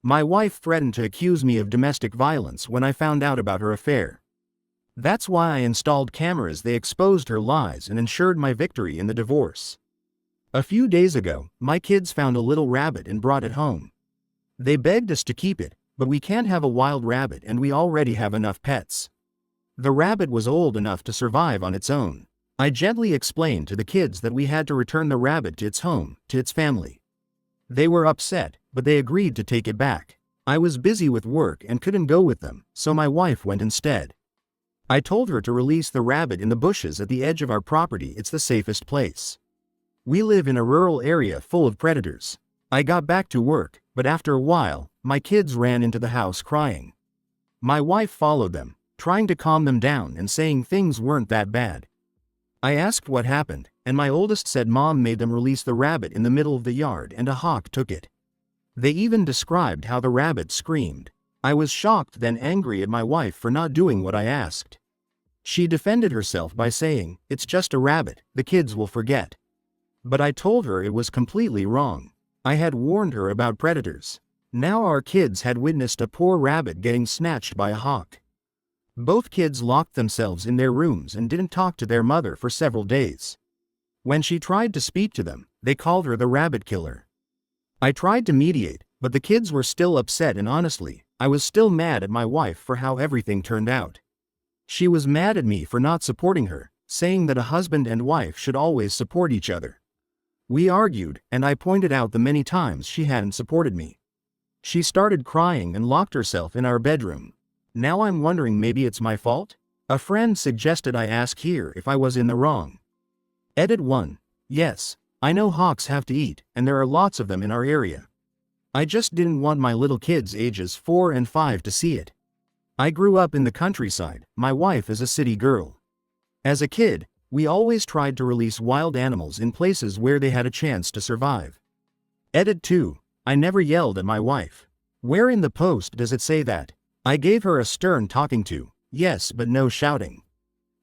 My wife threatened to accuse me of domestic violence when I found out about her affair. That's why I installed cameras. They exposed her lies and ensured my victory in the divorce. A few days ago, my kids found a little rabbit and brought it home. They begged us to keep it, but we can't have a wild rabbit and we already have enough pets. The rabbit was old enough to survive on its own. I gently explained to the kids that we had to return the rabbit to its home, to its family. They were upset, but they agreed to take it back. I was busy with work and couldn't go with them, so my wife went instead. I told her to release the rabbit in the bushes at the edge of our property. It's the safest place. We live in a rural area full of predators. I got back to work, but after a while, my kids ran into the house crying. My wife followed them, trying to calm them down and saying things weren't that bad. I asked what happened, and my oldest said Mom made them release the rabbit in the middle of the yard and a hawk took it. They even described how the rabbit screamed. I was shocked, then angry at my wife for not doing what I asked. She defended herself by saying, "It's just a rabbit, the kids will forget." But I told her it was completely wrong. I had warned her about predators. Now our kids had witnessed a poor rabbit getting snatched by a hawk. Both kids locked themselves in their rooms and didn't talk to their mother for several days. When she tried to speak to them, they called her the rabbit killer. I tried to mediate, but the kids were still upset, and honestly, I was still mad at my wife for how everything turned out. She was mad at me for not supporting her, saying that a husband and wife should always support each other. We argued, and I pointed out the many times she hadn't supported me. She started crying and locked herself in our bedroom. Now I'm wondering, maybe it's my fault? A friend suggested I ask here if I was in the wrong. Edit 1. Yes, I know hawks have to eat, and there are lots of them in our area. I just didn't want my little kids ages 4 and 5 to see it. I grew up in the countryside. My wife is a city girl. As a kid, we always tried to release wild animals in places where they had a chance to survive. Edit 2. I never yelled at my wife. Where in the post does it say that? I gave her a stern talking to, yes, but no shouting.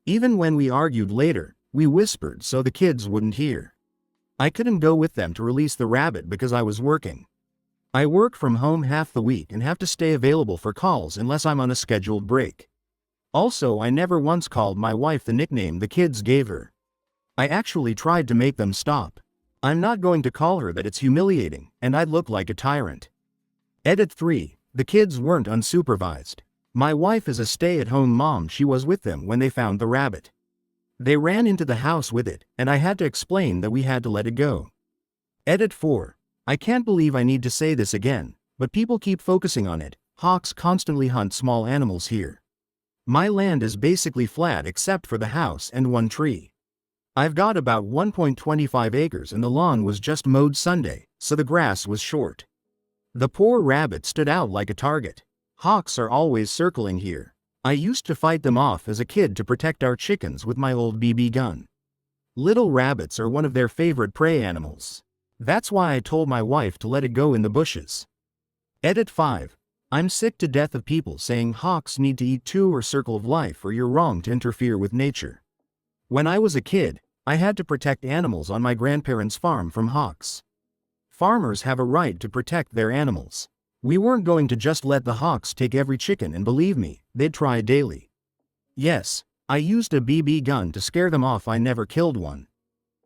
Even when we argued later, we whispered so the kids wouldn't hear. I couldn't go with them to release the rabbit because I was working. I work from home half the week and have to stay available for calls unless I'm on a scheduled break. Also, I never once called my wife the nickname the kids gave her. I actually tried to make them stop. I'm not going to call her that, it's humiliating, and I'd look like a tyrant. Edit 3. The kids weren't unsupervised. My wife is a stay-at-home mom. She was with them when they found the rabbit. They ran into the house with it, and I had to explain that we had to let it go. Edit 4. I can't believe I need to say this again, but people keep focusing on it. Hawks constantly hunt small animals here. My land is basically flat except for the house and one tree. I've got about 1.25 acres and the lawn was just mowed Sunday, so the grass was short. The poor rabbit stood out like a target. Hawks are always circling here. I used to fight them off as a kid to protect our chickens with my old BB gun. Little rabbits are one of their favorite prey animals. That's why I told my wife to let it go in the bushes. Edit 5. I'm sick to death of people saying hawks need to eat too, or circle of life, or you're wrong to interfere with nature. When I was a kid, I had to protect animals on my grandparents' farm from hawks. Farmers have a right to protect their animals. We weren't going to just let the hawks take every chicken, and believe me, they'd try daily. Yes, I used a BB gun to scare them off. I never killed one.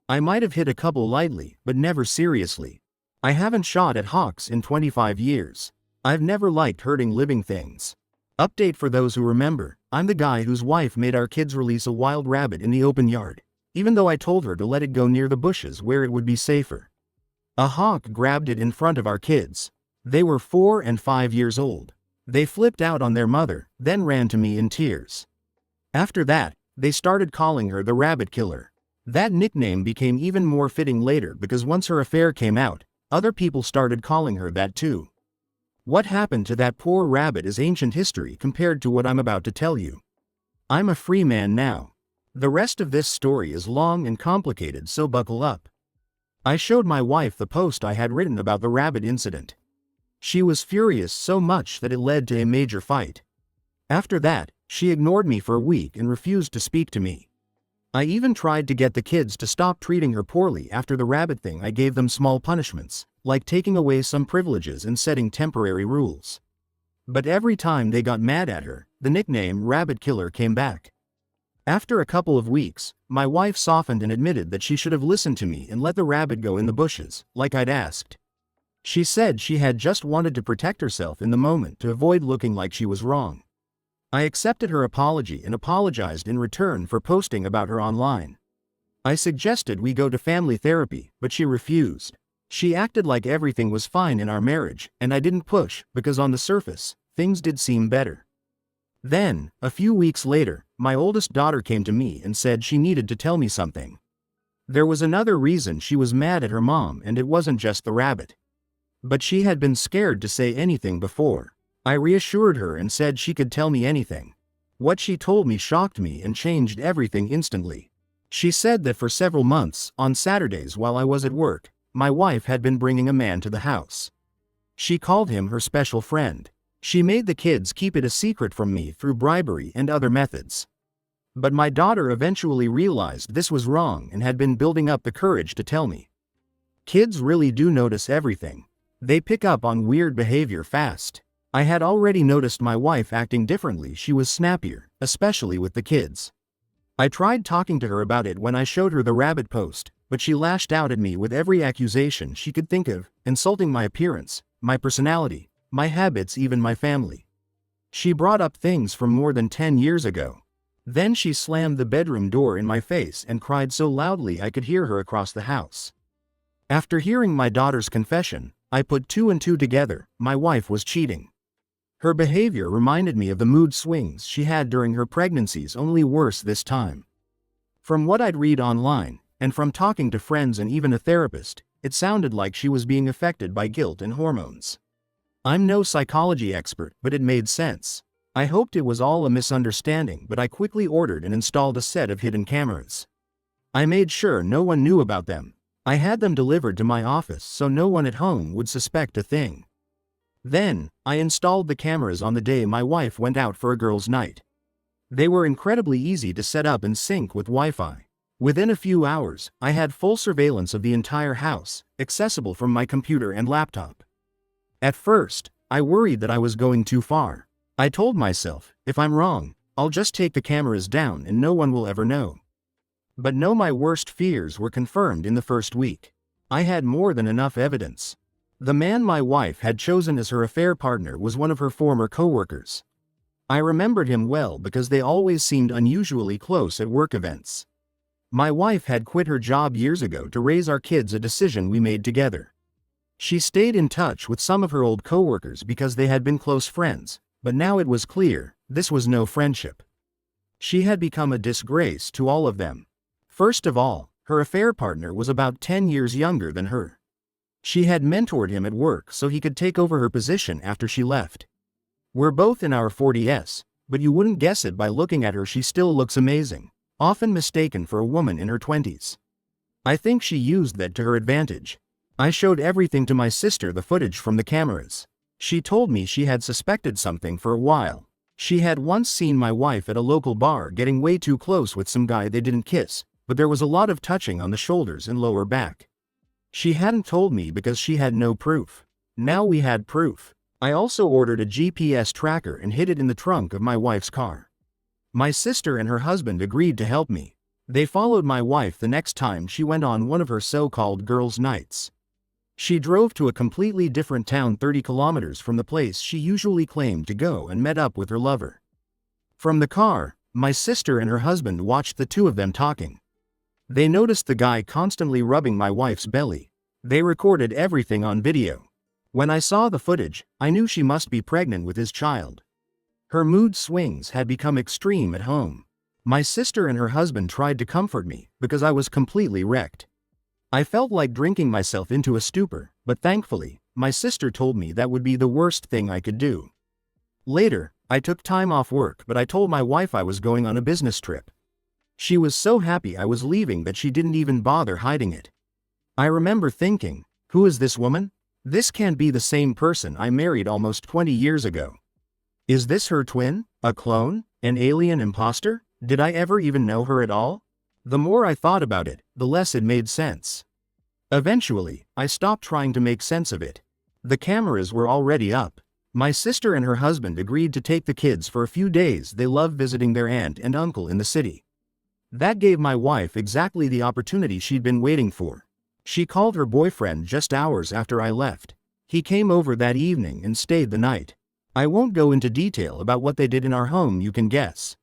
I might have hit a couple lightly, but never seriously. I haven't shot at hawks in 25 years. I've never liked hurting living things. Update for those who remember, I'm the guy whose wife made our kids release a wild rabbit in the open yard, even though I told her to let it go near the bushes where it would be safer. A hawk grabbed it in front of our kids. They were 4 and 5 years old. They flipped out on their mother, then ran to me in tears. After that, they started calling her the rabbit killer. That nickname became even more fitting later because once her affair came out, other people started calling her that too. What happened to that poor rabbit is ancient history compared to what I'm about to tell you. I'm a free man now. The rest of this story is long and complicated, so buckle up. I showed my wife the post I had written about the rabbit incident. She was furious so much that it led to a major fight. After that, she ignored me for a week and refused to speak to me. I even tried to get the kids to stop treating her poorly after the rabbit thing. I gave them small punishments, like taking away some privileges and setting temporary rules. But every time they got mad at her, the nickname Rabbit Killer came back. After a couple of weeks, my wife softened and admitted that she should have listened to me and let the rabbit go in the bushes, like I'd asked. She said she had just wanted to protect herself in the moment to avoid looking like she was wrong. I accepted her apology and apologized in return for posting about her online. I suggested we go to family therapy, but she refused. She acted like everything was fine in our marriage, and I didn't push, because on the surface, things did seem better. Then, a few weeks later, my oldest daughter came to me and said she needed to tell me something. There was another reason she was mad at her mom, and it wasn't just the rabbit. But she had been scared to say anything before. I reassured her and said she could tell me anything. What she told me shocked me and changed everything instantly. She said that for several months, on Saturdays while I was at work, my wife had been bringing a man to the house. She called him her special friend. She made the kids keep it a secret from me through bribery and other methods. But my daughter eventually realized this was wrong and had been building up the courage to tell me. Kids really do notice everything. They pick up on weird behavior fast. I had already noticed my wife acting differently. She was snappier, especially with the kids. I tried talking to her about it when I showed her the rabbit post, but she lashed out at me with every accusation she could think of, insulting my appearance, my personality, my habits, even my family. She brought up things from more than 10 years ago. Then she slammed the bedroom door in my face and cried so loudly I could hear her across the house. After hearing my daughter's confession, I put two and two together. My wife was cheating. Her behavior reminded me of the mood swings she had during her pregnancies, only worse this time. From what I'd read online, and from talking to friends and even a therapist, it sounded like she was being affected by guilt and hormones. I'm no psychology expert, but it made sense. I hoped it was all a misunderstanding, but I quickly ordered and installed a set of hidden cameras. I made sure no one knew about them. I had them delivered to my office so no one at home would suspect a thing. Then, I installed the cameras on the day my wife went out for a girls' night. They were incredibly easy to set up and sync with Wi-Fi. Within a few hours, I had full surveillance of the entire house, accessible from my computer and laptop. At first, I worried that I was going too far. I told myself, if I'm wrong, I'll just take the cameras down and no one will ever know. But no, my worst fears were confirmed in the first week. I had more than enough evidence. The man my wife had chosen as her affair partner was one of her former co-workers. I remembered him well because they always seemed unusually close at work events. My wife had quit her job years ago to raise our kids, a decision we made together. She stayed in touch with some of her old co-workers because they had been close friends, but now it was clear, this was no friendship. She had become a disgrace to all of them. First of all, her affair partner was about 10 years younger than her. She had mentored him at work so he could take over her position after she left. We're both in our 40s, but you wouldn't guess it by looking at her. She still looks amazing, often mistaken for a woman in her 20s. I think she used that to her advantage. I showed everything to my sister, the footage from the cameras. She told me she had suspected something for a while. She had once seen my wife at a local bar getting way too close with some guy. They didn't kiss, but there was a lot of touching on the shoulders and lower back. She hadn't told me because she had no proof. Now we had proof. I also ordered a GPS tracker and hid it in the trunk of my wife's car. My sister and her husband agreed to help me. They followed my wife the next time she went on one of her so-called girls' nights. She drove to a completely different town 30 kilometers from the place she usually claimed to go and met up with her lover. From the car, my sister and her husband watched the two of them talking. They noticed the guy constantly rubbing my wife's belly. They recorded everything on video. When I saw the footage, I knew she must be pregnant with his child. Her mood swings had become extreme at home. My sister and her husband tried to comfort me because I was completely wrecked. I felt like drinking myself into a stupor, but thankfully, my sister told me that would be the worst thing I could do. Later, I took time off work, but I told my wife I was going on a business trip. She was so happy I was leaving that she didn't even bother hiding it. I remember thinking, who is this woman? This can't be the same person I married almost 20 years ago. Is this her twin? A clone? An alien imposter? Did I ever even know her at all? The more I thought about it, the less it made sense. Eventually, I stopped trying to make sense of it. The cameras were already up. My sister and her husband agreed to take the kids for a few days. They love visiting their aunt and uncle in the city. That gave my wife exactly the opportunity she'd been waiting for. She called her boyfriend just hours after I left. He came over that evening and stayed the night. I won't go into detail about what they did in our home, you can guess.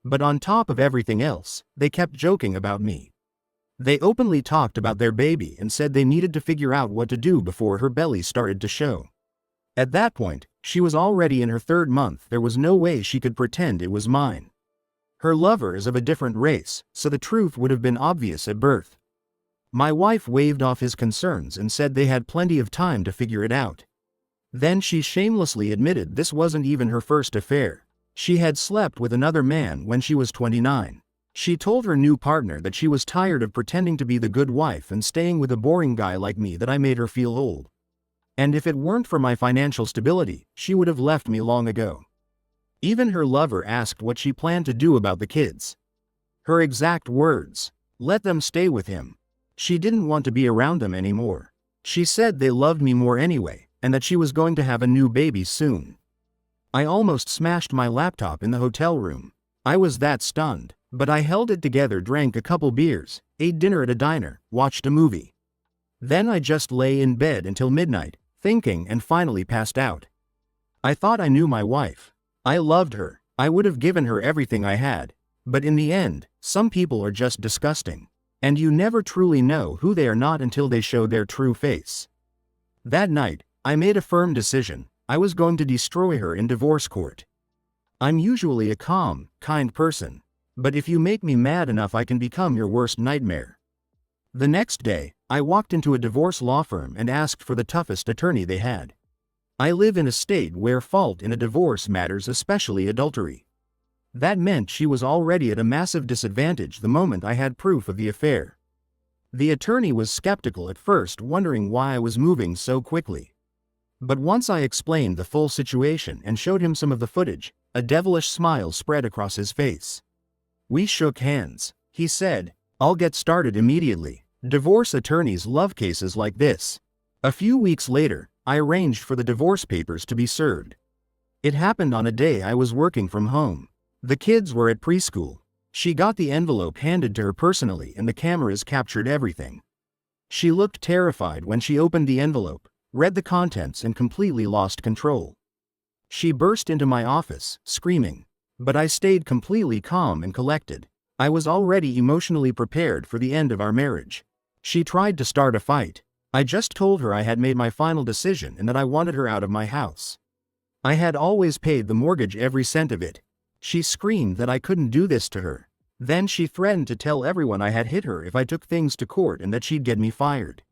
But on top of everything else, they kept joking about me. They openly talked about their baby and said they needed to figure out what to do before her belly started to show. At that point, she was already in her 3rd month. There was no way she could pretend it was mine. Her lover is of a different race, so the truth would have been obvious at birth. My wife waved off his concerns and said they had plenty of time to figure it out. Then she shamelessly admitted this wasn't even her first affair. She had slept with another man when she was 29. She told her new partner that she was tired of pretending to be the good wife and staying with a boring guy like me, that I made her feel old. And if it weren't for my financial stability, she would have left me long ago. Even her lover asked what she planned to do about the kids. Her exact words: "Let them stay with him." She didn't want to be around them anymore. She said they loved me more anyway, and that she was going to have a new baby soon. I almost smashed my laptop in the hotel room. I was that stunned, but I held it together, drank a couple beers, ate dinner at a diner, watched a movie. Then I just lay in bed until midnight, thinking, and finally passed out. I thought I knew my wife. I loved her. I would have given her everything I had. But in the end, some people are just disgusting. And you never truly know who they are not until they show their true face. That night, I made a firm decision. I was going to destroy her in divorce court. I'm usually a calm, kind person. But if you make me mad enough, I can become your worst nightmare. The next day, I walked into a divorce law firm and asked for the toughest attorney they had. I live in a state where fault in a divorce matters, especially adultery. That meant she was already at a massive disadvantage the moment I had proof of the affair. The attorney was skeptical at first, wondering why I was moving so quickly. But once I explained the full situation and showed him some of the footage, a devilish smile spread across his face. We shook hands. He said, "I'll get started immediately. Divorce attorneys love cases like this." A few weeks later, I arranged for the divorce papers to be served. It happened on a day I was working from home. The kids were at preschool. She got the envelope handed to her personally, and the cameras captured everything. She looked terrified when she opened the envelope, read the contents, and completely lost control. She burst into my office, screaming. But I stayed completely calm and collected. I was already emotionally prepared for the end of our marriage. She tried to start a fight. I just told her I had made my final decision and that I wanted her out of my house. I had always paid the mortgage, every cent of it. She screamed that I couldn't do this to her. Then she threatened to tell everyone I had hit her if I took things to court and that she'd get me fired.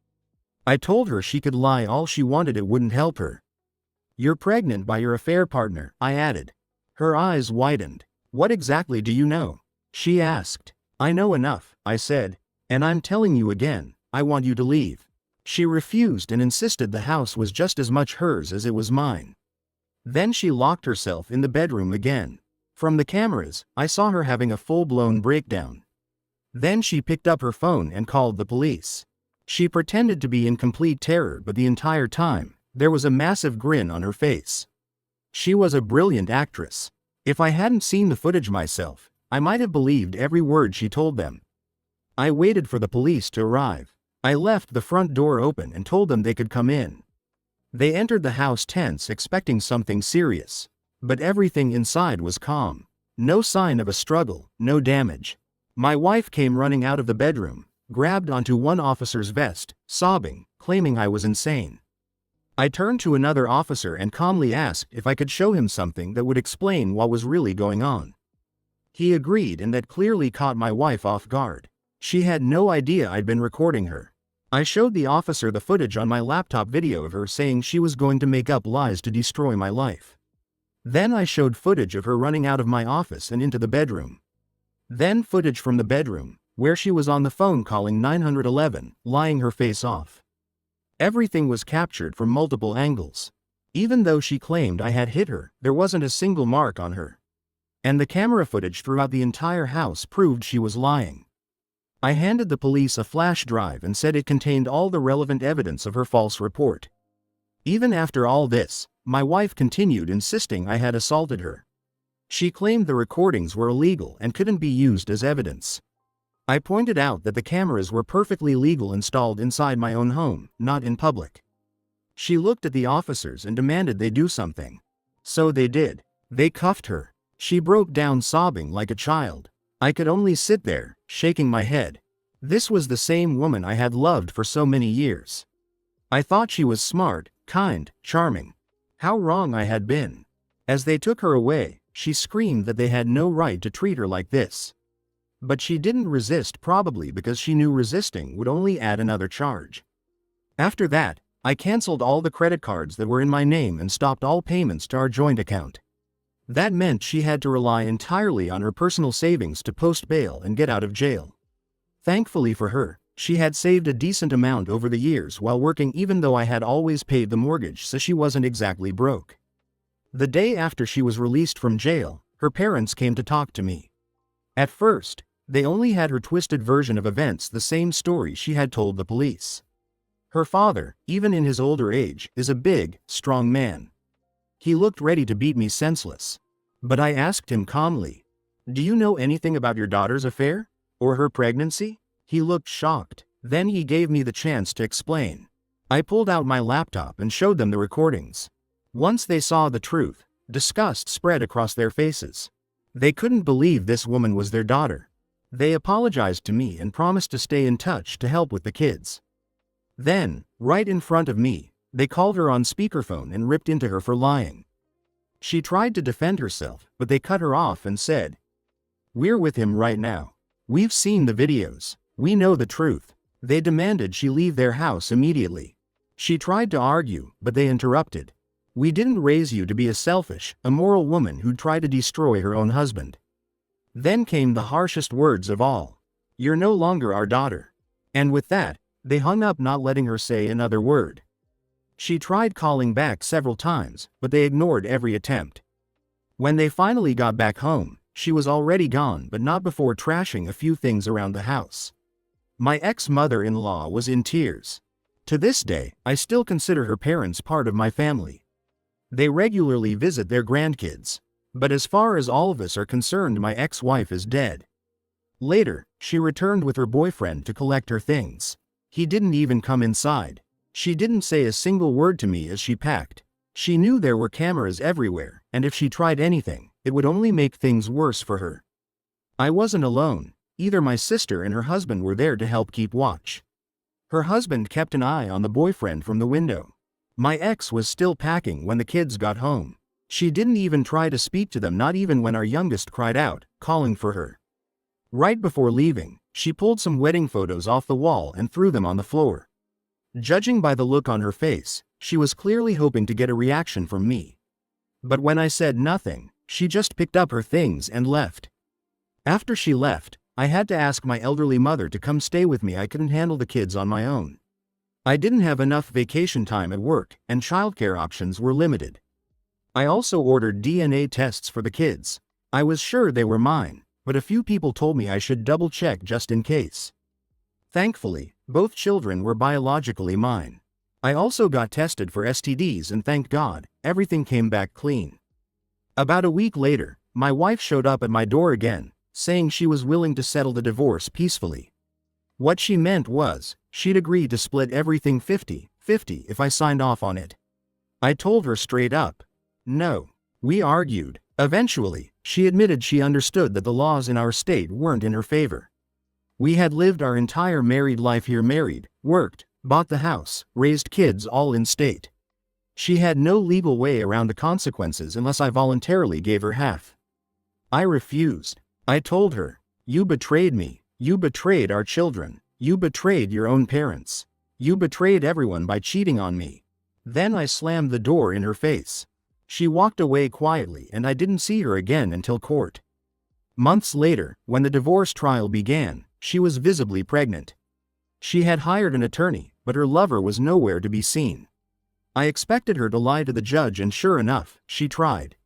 I told her she could lie all she wanted, it wouldn't help her. "You're pregnant by your affair partner," I added. Her eyes widened. "What exactly do you know?" she asked. "I know enough," I said. "And I'm telling you again, I want you to leave." She refused and insisted the house was just as much hers as it was mine. Then she locked herself in the bedroom again. From the cameras, I saw her having a full-blown breakdown. Then she picked up her phone and called the police. She pretended to be in complete terror, but the entire time, there was a massive grin on her face. She was a brilliant actress. If I hadn't seen the footage myself, I might have believed every word she told them. I waited for the police to arrive. I left the front door open and told them they could come in. They entered the house tense, expecting something serious. But everything inside was calm. No sign of a struggle, no damage. My wife came running out of the bedroom, grabbed onto one officer's vest, sobbing, claiming I was insane. I turned to another officer and calmly asked if I could show him something that would explain what was really going on. He agreed, and that clearly caught my wife off guard. She had no idea I'd been recording her. I showed the officer the footage on my laptop video of her saying she was going to make up lies to destroy my life. Then I showed footage of her running out of my office and into the bedroom. Then footage from the bedroom, where she was on the phone calling 911, lying her face off. Everything was captured from multiple angles. Even though she claimed I had hit her, there wasn't a single mark on her. And the camera footage throughout the entire house proved she was lying. I handed the police a flash drive and said it contained all the relevant evidence of her false report. Even after all this, my wife continued insisting I had assaulted her. She claimed the recordings were illegal and couldn't be used as evidence. I pointed out that the cameras were perfectly legal installed inside my own home, not in public. She looked at the officers and demanded they do something. So they did. They cuffed her. She broke down sobbing like a child. I could only sit there, shaking my head. This was the same woman I had loved for so many years. I thought she was smart, kind, charming. How wrong I had been. As they took her away, she screamed that they had no right to treat her like this. But she didn't resist, probably because she knew resisting would only add another charge. After that, I canceled all the credit cards that were in my name and stopped all payments to our joint account. That meant she had to rely entirely on her personal savings to post bail and get out of jail. Thankfully for her, she had saved a decent amount over the years while working, even though I had always paid the mortgage, so she wasn't exactly broke. The day after she was released from jail, her parents came to talk to me. At first, they only had her twisted version of events, the same story she had told the police. Her father, even in his older age, is a big, strong man. He looked ready to beat me senseless. But I asked him calmly, "Do you know anything about your daughter's affair? Or her pregnancy?" He looked shocked. Then he gave me the chance to explain. I pulled out my laptop and showed them the recordings. Once they saw the truth, disgust spread across their faces. They couldn't believe this woman was their daughter. They apologized to me and promised to stay in touch to help with the kids. Then, right in front of me, they called her on speakerphone and ripped into her for lying. She tried to defend herself, but they cut her off and said, "We're with him right now. We've seen the videos. We know the truth." They demanded she leave their house immediately. She tried to argue, but they interrupted. "We didn't raise you to be a selfish, immoral woman who'd try to destroy her own husband." Then came the harshest words of all. "You're no longer our daughter." And with that, they hung up, not letting her say another word. She tried calling back several times, but they ignored every attempt. When they finally got back home, she was already gone, but not before trashing a few things around the house. My ex-mother-in-law was in tears. To this day, I still consider her parents part of my family. They regularly visit their grandkids. But as far as all of us are concerned, my ex-wife is dead. Later, she returned with her boyfriend to collect her things. He didn't even come inside. She didn't say a single word to me as she packed. She knew there were cameras everywhere, and if she tried anything, it would only make things worse for her. I wasn't alone. Either my sister and her husband were there to help keep watch. Her husband kept an eye on the boyfriend from the window. My ex was still packing when the kids got home. She didn't even try to speak to them, not even when our youngest cried out, calling for her. Right before leaving, she pulled some wedding photos off the wall and threw them on the floor. Judging by the look on her face, she was clearly hoping to get a reaction from me. But when I said nothing, she just picked up her things and left. After she left, I had to ask my elderly mother to come stay with me. I couldn't handle the kids on my own. I didn't have enough vacation time at work, and childcare options were limited. I also ordered DNA tests for the kids. I was sure they were mine, but a few people told me I should double-check just in case. Thankfully, both children were biologically mine. I also got tested for STDs, and thank God, everything came back clean. About a week later, my wife showed up at my door again, saying she was willing to settle the divorce peacefully. What she meant was, she'd agreed to split everything 50-50 if I signed off on it. I told her straight up, no. We argued. Eventually, she admitted she understood that the laws in our state weren't in her favor. We had lived our entire married life here, married, worked, bought the house, raised kids, all in state. She had no legal way around the consequences unless I voluntarily gave her half. I refused. I told her, "You betrayed me. You betrayed our children. You betrayed your own parents. You betrayed everyone by cheating on me." Then I slammed the door in her face. She walked away quietly, and I didn't see her again until court. Months later, when the divorce trial began, she was visibly pregnant. She had hired an attorney, but her lover was nowhere to be seen. I expected her to lie to the judge, and sure enough, she tried.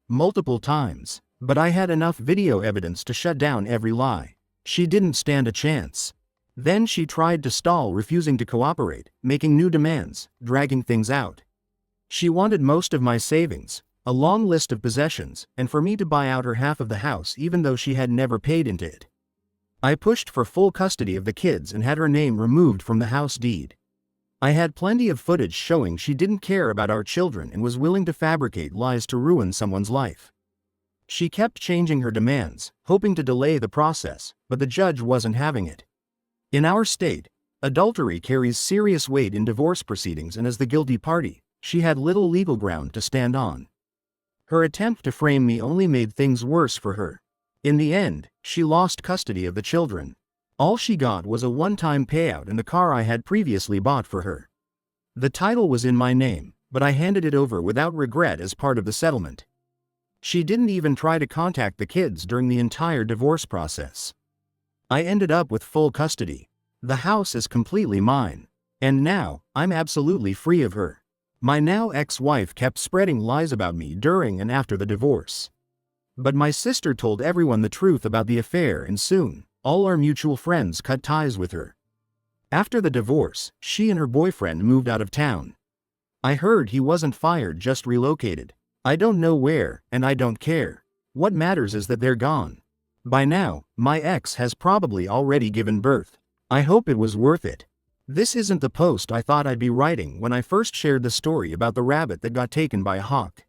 Multiple times, but I had enough video evidence to shut down every lie. She didn't stand a chance. Then she tried to stall, refusing to cooperate, making new demands, dragging things out. She wanted most of my savings, a long list of possessions, and for me to buy out her half of the house even though she had never paid into it. I pushed for full custody of the kids and had her name removed from the house deed. I had plenty of footage showing she didn't care about our children and was willing to fabricate lies to ruin someone's life. She kept changing her demands, hoping to delay the process, but the judge wasn't having it. In our state, adultery carries serious weight in divorce proceedings, and as the guilty party, she had little legal ground to stand on. Her attempt to frame me only made things worse for her. In the end, she lost custody of the children. All she got was a one-time payout and the car I had previously bought for her. The title was in my name, but I handed it over without regret as part of the settlement. She didn't even try to contact the kids during the entire divorce process. I ended up with full custody. The house is completely mine. And now, I'm absolutely free of her. My now ex-wife kept spreading lies about me during and after the divorce. But my sister told everyone the truth about the affair, and soon, all our mutual friends cut ties with her. After the divorce, she and her boyfriend moved out of town. I heard he wasn't fired, just relocated. I don't know where, and I don't care. What matters is that they're gone. By now, my ex has probably already given birth. I hope it was worth it. This isn't the post I thought I'd be writing when I first shared the story about the rabbit that got taken by a hawk.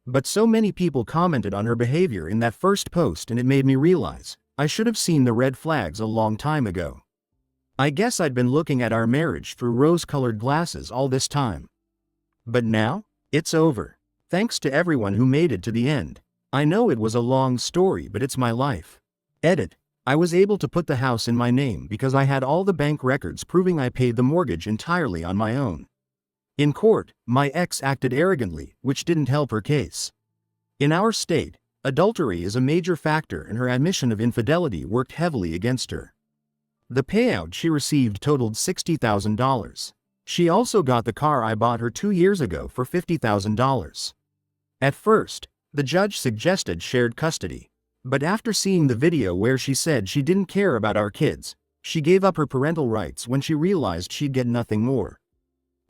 But so many people commented on her behavior in that first post, and it made me realize I should have seen the red flags a long time ago. I guess I'd been looking at our marriage through rose-colored glasses all this time. But now, it's over. Thanks to everyone who made it to the end. I know it was a long story, but it's my life. Edit. I was able to put the house in my name because I had all the bank records proving I paid the mortgage entirely on my own. In court, my ex acted arrogantly, which didn't help her case. In our state, adultery is a major factor, and her admission of infidelity worked heavily against her. The payout she received totaled $60,000. She also got the car I bought her 2 years ago for $50,000. At first, the judge suggested shared custody. But after seeing the video where she said she didn't care about our kids, she gave up her parental rights when she realized she'd get nothing more.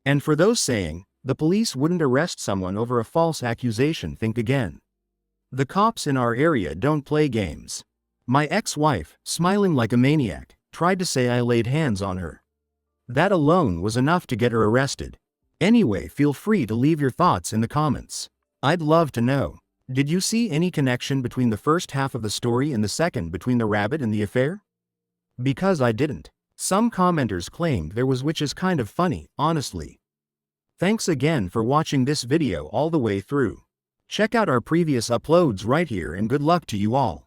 And for those saying, the police wouldn't arrest someone over a false accusation, think again. The cops in our area don't play games. My ex-wife, smiling like a maniac, tried to say I laid hands on her. That alone was enough to get her arrested. Anyway, feel free to leave your thoughts in the comments. I'd love to know. Did you see any connection between the first half of the story and the second, between the rabbit and the affair? Because I didn't. Some commenters claimed there was, which is kind of funny, honestly. Thanks again for watching this video all the way through. Check out our previous uploads right here, and good luck to you all.